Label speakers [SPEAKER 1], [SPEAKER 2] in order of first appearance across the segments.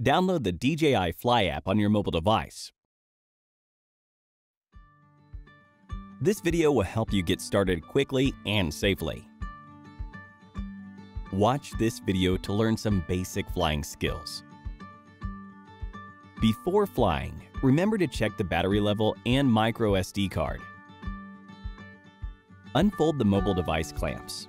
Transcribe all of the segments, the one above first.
[SPEAKER 1] Download the DJI Fly app on your mobile device. This video will help you get started quickly and safely. Watch this video to learn some basic flying skills. Before flying, remember to check the battery level and micro SD card. Unfold the mobile device clamps.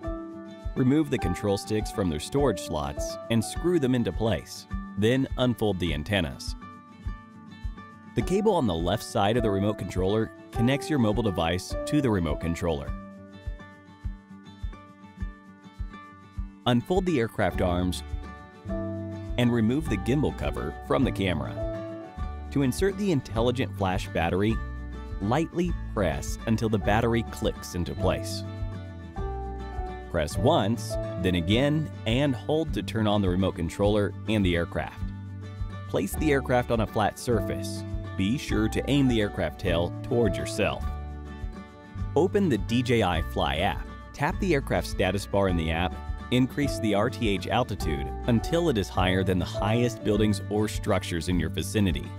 [SPEAKER 1] Remove the control sticks from their storage slots and screw them into place. Then unfold the antennas. The cable on the left side of the remote controller connects your mobile device to the remote controller. Unfold the aircraft arms and remove the gimbal cover from the camera. To insert the intelligent flash battery, lightly press until the battery clicks into place. Press once, then again, and hold to turn on the remote controller and the aircraft. Place the aircraft on a flat surface. Be sure to aim the aircraft tail towards yourself. Open the DJI Fly app. Tap the aircraft status bar in the app. Increase the RTH altitude until it is higher than the highest buildings or structures in your vicinity.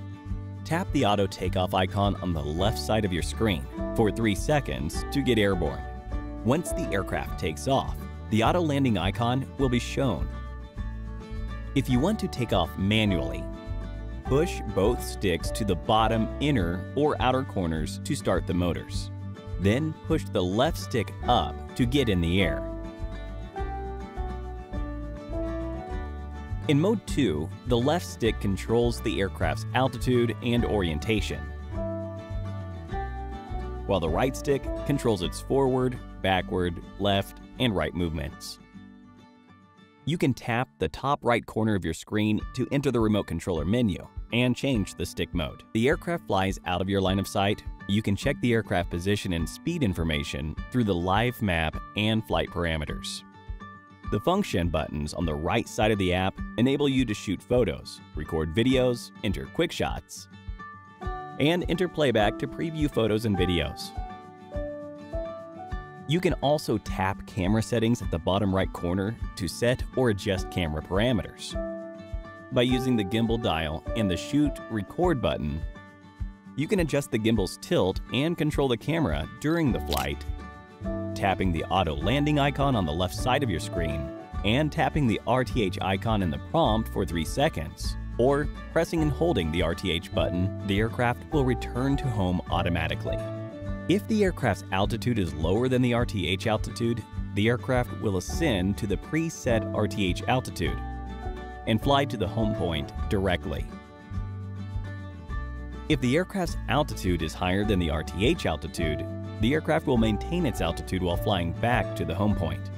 [SPEAKER 1] Tap the auto takeoff icon on the left side of your screen for 3 seconds to get airborne. Once the aircraft takes off, the auto landing icon will be shown. If you want to take off manually, push both sticks to the bottom inner or outer corners to start the motors. Then push the left stick up to get in the air. In Mode 2, the left stick controls the aircraft's altitude and orientation, while the right stick controls its forward, backward, left, and right movements. You can tap the top right corner of your screen to enter the remote controller menu and change the stick mode. The aircraft flies out of your line of sight. You can check the aircraft position and speed information through the live map and flight parameters. The function buttons on the right side of the app enable you to shoot photos, record videos, enter quick shots, and enter playback to preview photos and videos. You can also tap camera settings at the bottom right corner to set or adjust camera parameters. By using the gimbal dial and the Shoot Record button, you can adjust the gimbal's tilt and control the camera during the flight, tapping the auto landing icon on the left side of your screen and tapping the RTH icon in the prompt for 3 seconds. Or pressing and holding the RTH button, the aircraft will return to home automatically. If the aircraft's altitude is lower than the RTH altitude, the aircraft will ascend to the preset RTH altitude and fly to the home point directly. If the aircraft's altitude is higher than the RTH altitude, the aircraft will maintain its altitude while flying back to the home point.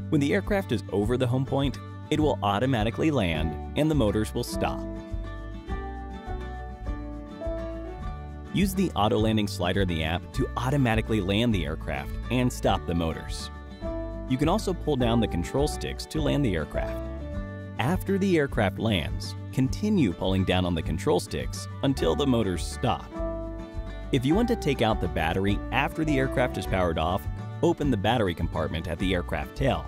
[SPEAKER 1] When the aircraft is over the home point, it will automatically land and the motors will stop. Use the auto landing slider in the app to automatically land the aircraft and stop the motors. You can also pull down the control sticks to land the aircraft. After the aircraft lands, continue pulling down on the control sticks until the motors stop. If you want to take out the battery after the aircraft is powered off, open the battery compartment at the aircraft tail.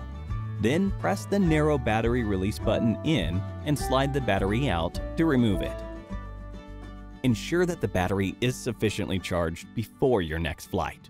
[SPEAKER 1] Then press the narrow battery release button in and slide the battery out to remove it. Ensure that the battery is sufficiently charged before your next flight.